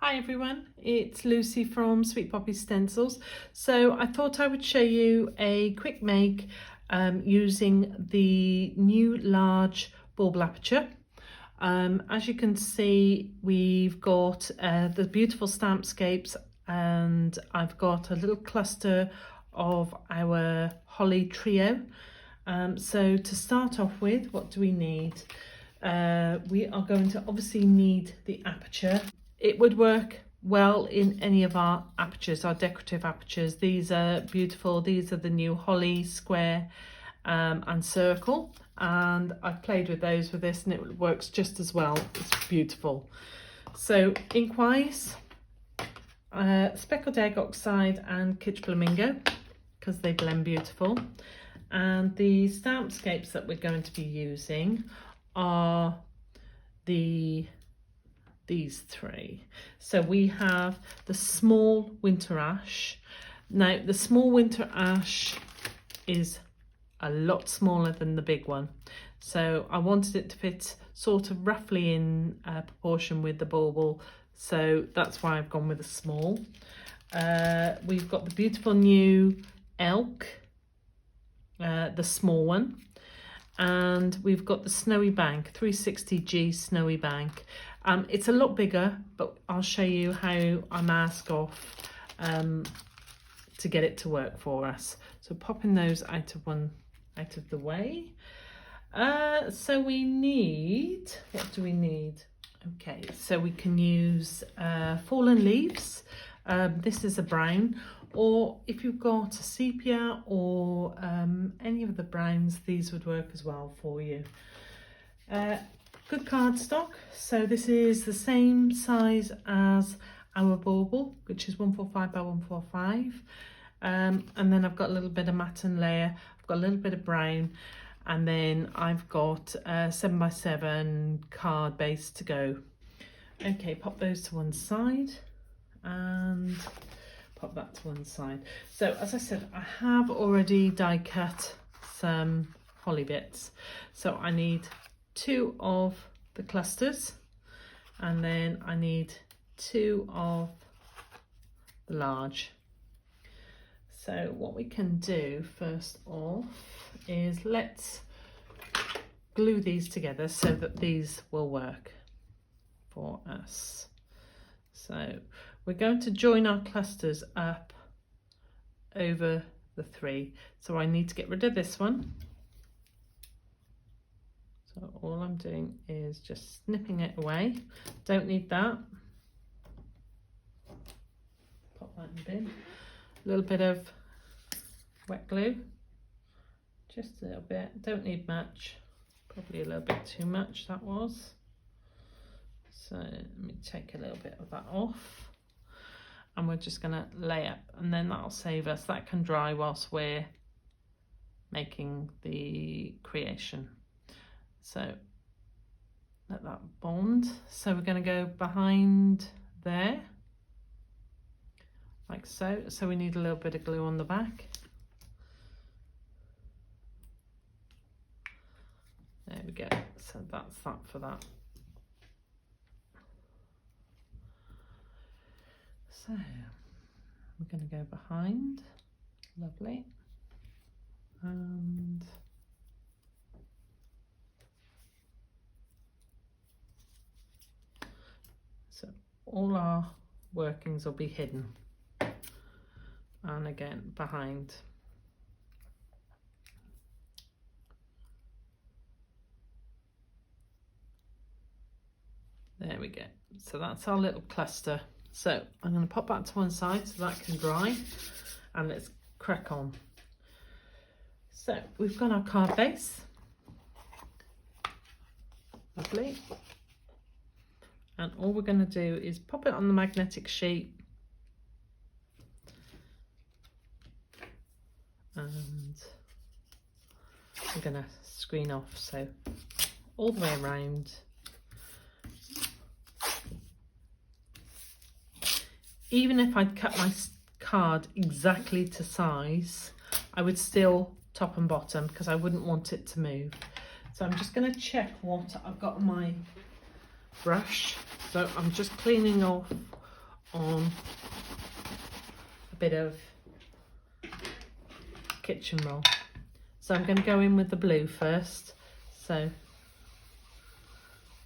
Hi everyone, it's Lucy from Sweet Poppy Stencils. So I thought I would show you a quick make using the new large Bauble aperture. As you can see, we've got the beautiful stampscapes, and I've got a little cluster of our holly trio. So to start off with, what do we need? We are going to obviously need the aperture. It would work well in any of our apertures, our decorative apertures. These are beautiful. These are the new holly, square and circle, and I've played with those with this and it works just as well. It's beautiful. So ink-wise, speckled egg oxide and kitsch flamingo, because they blend beautiful. And the stampscapes that we're going to be using are these three. So we have the small winter ash. Now the small winter ash is a lot smaller than the big one, so I wanted it to fit sort of roughly in proportion with the bauble, so that's why I've gone with a small. We've got the beautiful new elk, the small one, and we've got the Snowy Bank 360G Snowy Bank. It's a lot bigger, but I'll show you how I mask off to get it to work for us. So popping those out of the way. So we need, what do we need? Okay, so we can use fallen leaves. This is a brown, or if you've got a sepia or any of the browns, these would work as well for you. Good cardstock. So this is the same size as our bauble, which is 145 by 145. And then I've got a little bit of matte layer. I've got a little bit of brown, and then I've got 7x7 card base to go. Okay, pop those to one side and pop that to one side. So as I said, I have already die cut some holly bits. So I need 2 of the clusters, and then I need 2 of the large. So what we can do first off is let's glue these together so that these will work for us. So we're going to join our clusters up over the 3. So I need to get rid of this one. So all I'm doing is just snipping it away. Don't need that. Pop that in the bin. A little bit of wet glue, just a little bit. Don't need much. Probably a little bit too much that was. So let me take a little bit of that off, and we're just going to lay up, and then that'll save us. That can dry whilst we're making the creation. So let that bond. So we're going to go behind there, like so. So we need a little bit of glue on the back. There we go. So that's that for that. So we're going to go behind. Lovely. And so all our workings will be hidden, and again behind. There we go. So that's our little cluster. So I'm going to pop that to one side so that can dry, and let's crack on. So we've got our card base. Lovely. And all we're going to do is pop it on the magnetic sheet, and I'm going to screen off, so all the way around. Even if I'd cut my card exactly to size, I would still top and bottom, because I wouldn't want it to move. So I'm just going to check what I've got on my brush. So I'm just cleaning off on a bit of kitchen roll. So I'm going to go in with the blue first. So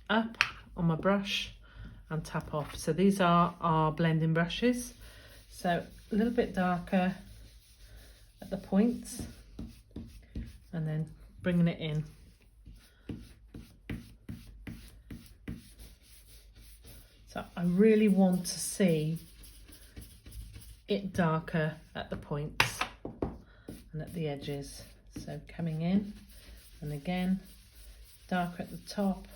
up on my brush and tap off. So these are our blending brushes. So a little bit darker at the points and then bringing it in. So I really want to see it darker at the points and at the edges. So coming in and again, darker at the top,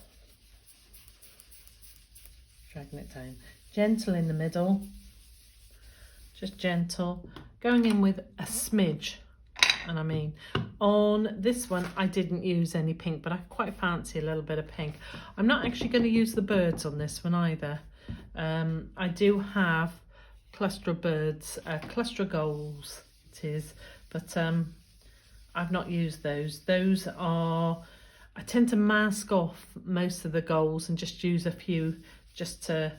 dragging it down. Gentle in the middle, just gentle. Going in with a smidge, and I mean, on this one I didn't use any pink, but I quite fancy a little bit of pink. I'm not actually going to use the birds on this one either. I do have cluster of birds, cluster of gulls it is, but I've not used those. Those are, I tend to mask off most of the gulls and just use a few just to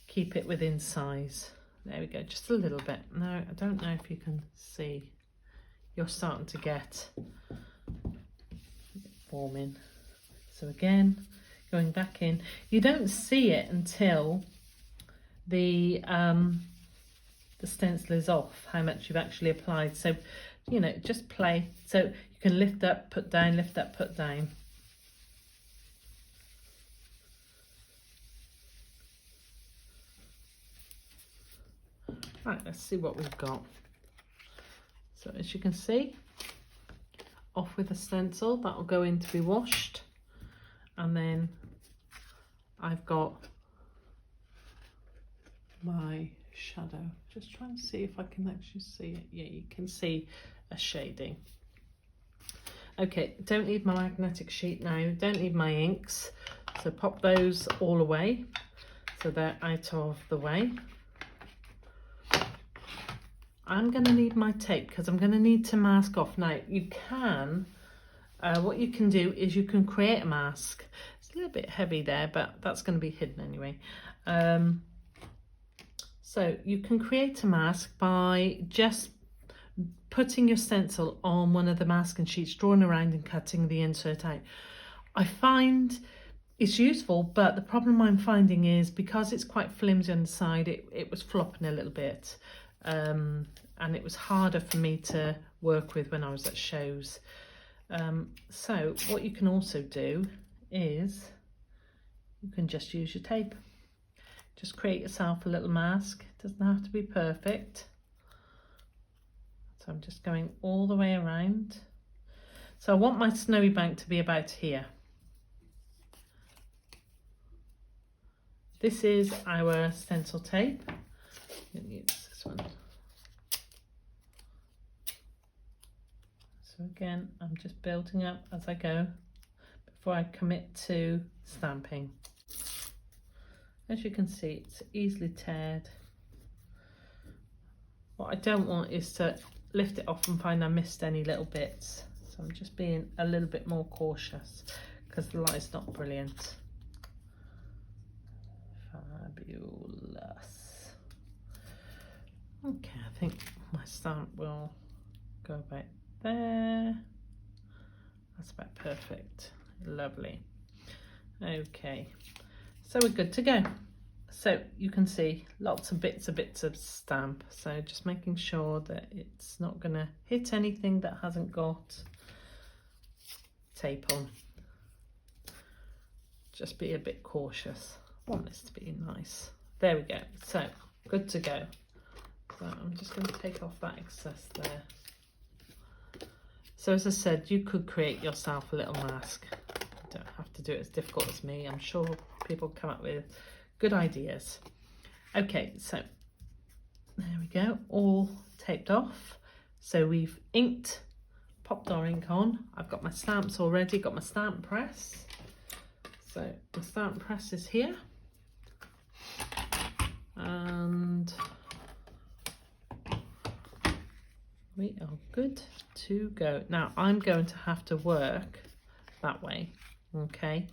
keep it within size. There we go, just a little bit. No, I don't know if you can see. You're starting to get forming. So again, going back in. You don't see it until the stencil is off, how much you've actually applied. So, you know, just play. So you can lift up, put down, lift up, put down. Right, let's see what we've got. So as you can see, off with a stencil, that will go in to be washed. And then I've got my shadow. Just trying to see if I can actually see it. Yeah, you can see a shading. Okay, don't need my magnetic sheet now, don't need my inks. So pop those all away so they're out of the way. I'm going to need my tape because I'm going to need to mask off. Now you can, what you can do is you can create a mask. It's a little bit heavy there, but that's going to be hidden anyway. So you can create a mask by just putting your stencil on one of the masking sheets, drawing around and cutting the insert out. I find it's useful, but the problem I'm finding is because it's quite flimsy on the side, it was flopping a little bit. And it was harder for me to work with when I was at shows. So what you can also do is you can just use your tape. Just create yourself a little mask. It doesn't have to be perfect. So I'm just going all the way around. So I want my snowy bank to be about here. This is our stencil tape. I'm going to use this one. So again, I'm just building up as I go before I commit to stamping. As you can see, it's easily teared. What I don't want is to lift it off and find I missed any little bits. So I'm just being a little bit more cautious because the light's not brilliant. Fabulous. Okay, I think my stamp will go about there. That's about perfect. Lovely. Okay, so we're good to go. So you can see lots of bits of stamp. So just making sure that it's not going to hit anything that hasn't got tape on. Just be a bit cautious. I want this to be nice. There we go. So good to go. So I'm just going to take off that excess there. So as I said, you could create yourself a little mask. You don't have to do it as difficult as me. I'm sure people come up with good ideas. Okay, so there we go, all taped off. So we've inked, popped our ink on. I've got my stamps already, got my stamp press. So the stamp press is here. And we are good to go. Now I'm going to have to work that way, okay?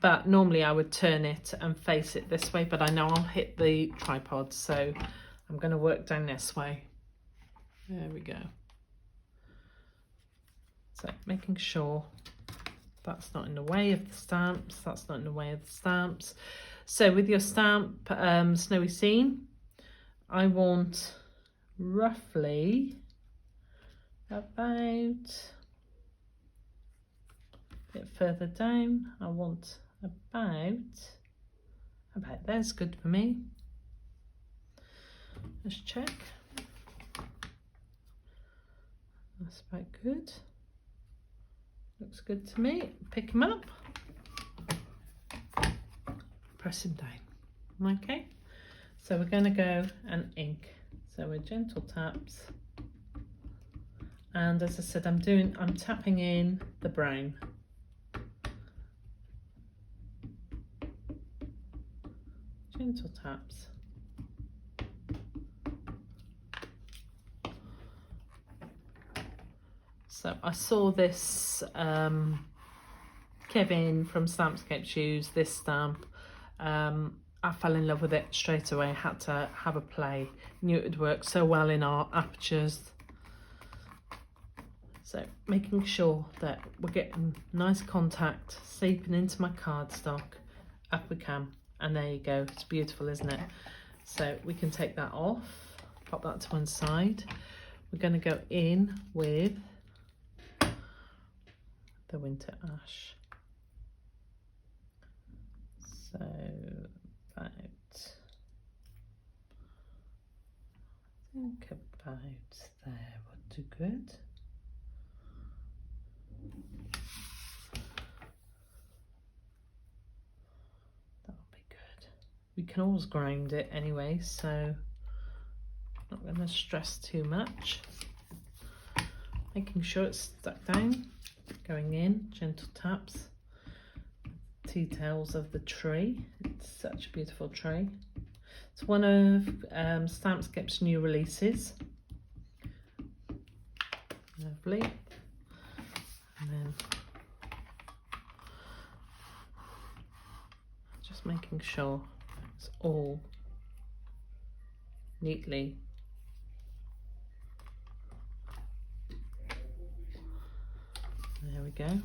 but normally I would turn it and face it this way, but I know I'll hit the tripod, so I'm going to work down this way. There we go. So making sure that's not in the way of the stamps, that's not in the way of the stamps. So with your stamp, Snowy Scene, I want roughly about a bit further down. I want about there's good for me. Let's check. That's about good. Looks good to me. Pick him up. Press him down. Okay. So we're going to go and ink. So we're gentle taps. And as I said, I'm tapping in the brown. Gentle taps. So I saw this Kevin from Stampscape use this stamp. I fell in love with it straight away. I had to have a play. Knew it would work so well in our apertures. So making sure that we're getting nice contact seeping into my cardstock. Up we come, and there you go. It's beautiful, isn't it? So we can take that off, pop that to one side. We're going to go in with the Winter Ash. So about, I think about there would do good. That'll be good. We can always grind it anyway, so not going to stress too much. Making sure it's stuck down, going in, gentle taps. Details of the tree. It's such a beautiful tree. It's one of Stampscape's new releases. Lovely. And then just making sure it's all neatly there we go.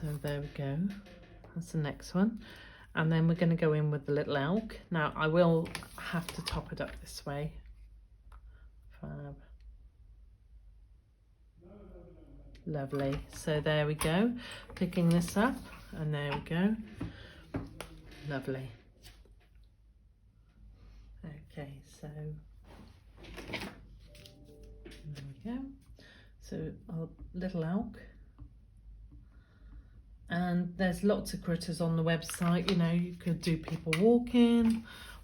So there we go, that's the next one. And then we're going to go in with the little elk. Now I will have to top it up this way. Fab. Lovely, so there we go. Picking this up, and there we go. Lovely. Okay, so there we go. So our little elk. And there's lots of critters on the website, you know, you could do people walking,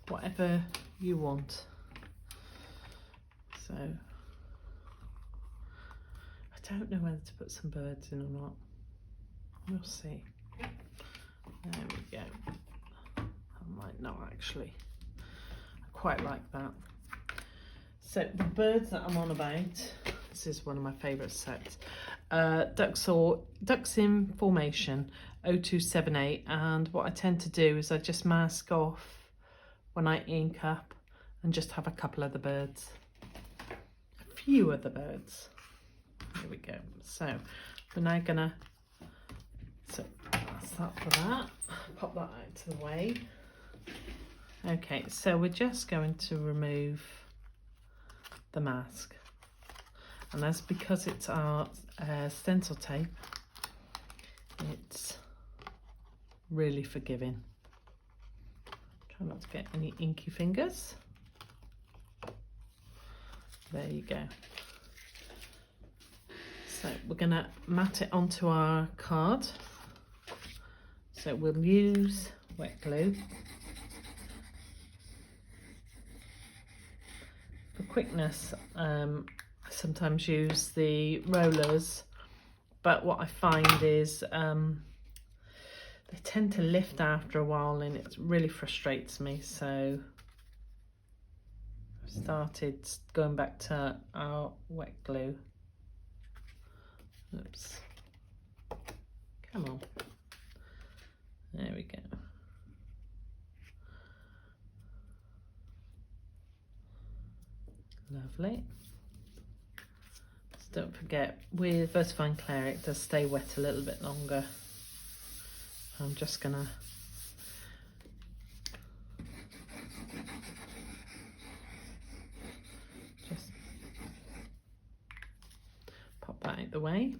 whatever you want. So, I don't know whether to put some birds in or not. We'll see. There we go. I might not actually. I quite like that. So the birds that I'm on about, this is one of my favourite sets. Ducks in Formation 0278, and what I tend to do is I just mask off when I ink up and just have a couple of the birds, a few of the birds. There we go. So we're now gonna, so that's that for that, pop that out to the way. Okay, so we're just going to remove the mask. And that's because it's our stencil tape. It's really forgiving. Try not to get any inky fingers. There you go. So we're going to mat it onto our card. So we'll use wet glue. For quickness, I sometimes use the rollers, but what I find is they tend to lift after a while and it really frustrates me, so I've started going back to our wet glue. Oops, come on, There we go. Lovely. So don't forget, with Versafine Clay it does stay wet a little bit longer. I'm just gonna just pop that out the way.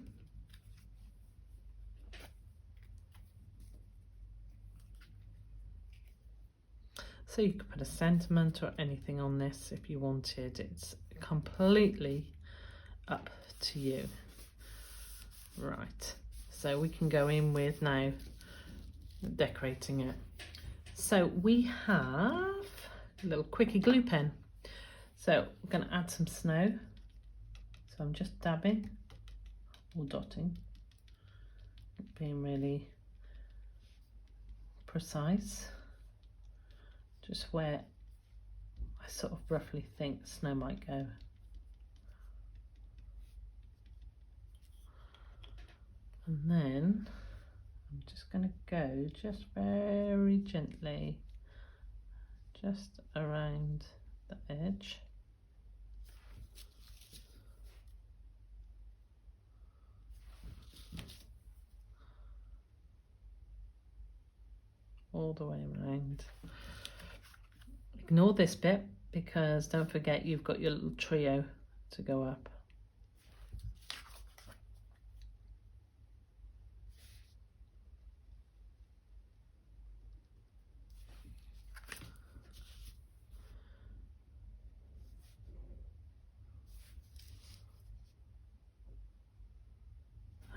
So you could put a sentiment or anything on this if you wanted. It's completely up to you. Right, so we can go in with now decorating it. So we have a little quickie glue pen. So we're going to add some snow. So I'm just dabbing or dotting, being really precise. Just where I sort of roughly think snow might go. And then I'm just going to go just very gently, just around the edge. All the way around. Ignore this bit because don't forget you've got your little trio to go up.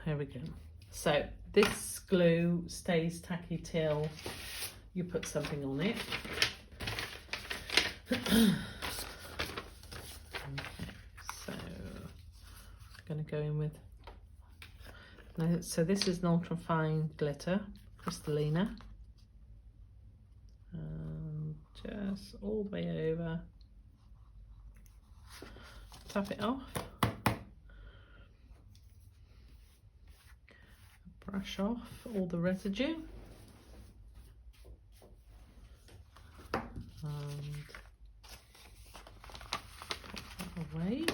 Here we go. So this glue stays tacky till you put something on it. Okay, so I'm going to go in with, now, so this is an ultra fine glitter, Crystallina, just all the way over, tap it off, brush off all the residue, and away.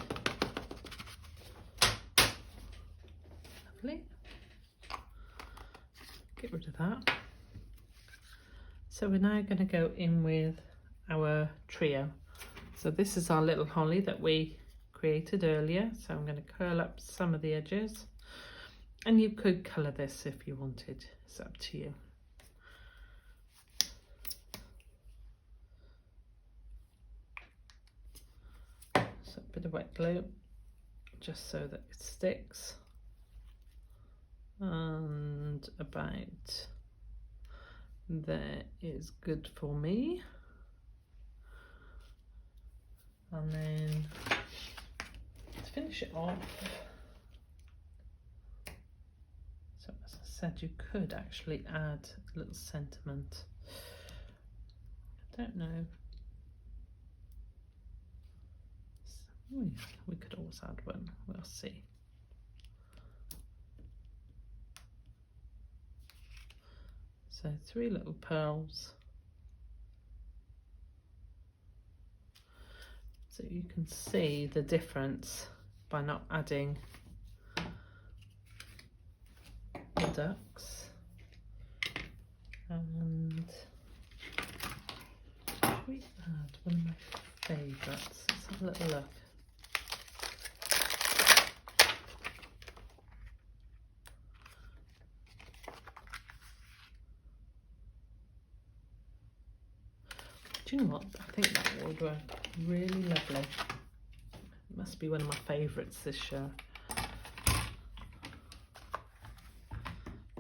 Lovely. Get rid of that. So we're now going to go in with our trio. So this is our little holly that we created earlier. So I'm going to curl up some of the edges, and you could colour this if you wanted. It's up to you. So a bit of wet glue just so that it sticks, and about there is good for me. And then to finish it off, so as I said, you could actually add a little sentiment. I don't know. We could always add one, we'll see. So 3 little pearls. So you can see the difference by not adding the ducks. And we add one of my favourites. Let's have a little look. Do you know what? I think that would work really lovely. It must be one of my favourites this year.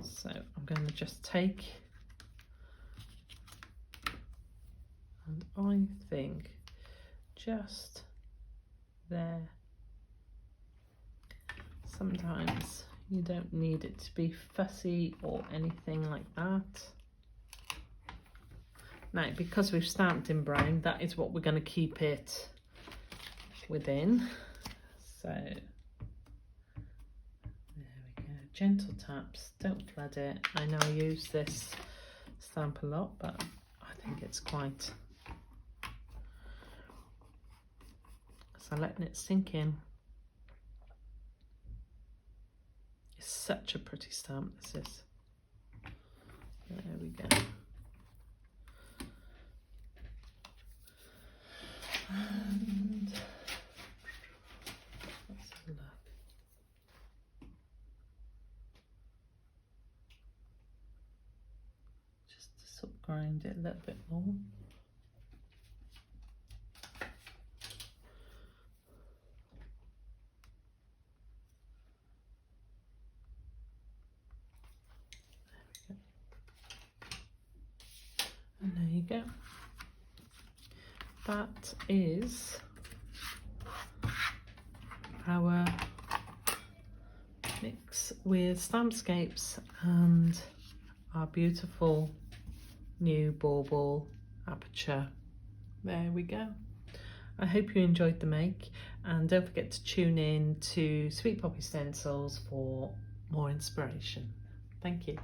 So I'm going to just take, and I think just there. Sometimes you don't need it to be fussy or anything like that. Now, because we've stamped in brown, that is what we're going to keep it within. So there we go. Gentle taps, don't flood it. I know I use this stamp a lot, but I think it's quite, so letting it sink in. It's such a pretty stamp, this is. There we go. And let's have a look. Just to sort of grind it a little bit more. And there you go. That is our mix with Stampscapes and our beautiful new Bauble aperture. There we go. I hope you enjoyed the make, and don't forget to tune in to Sweet Poppy Stencils for more inspiration. Thank you.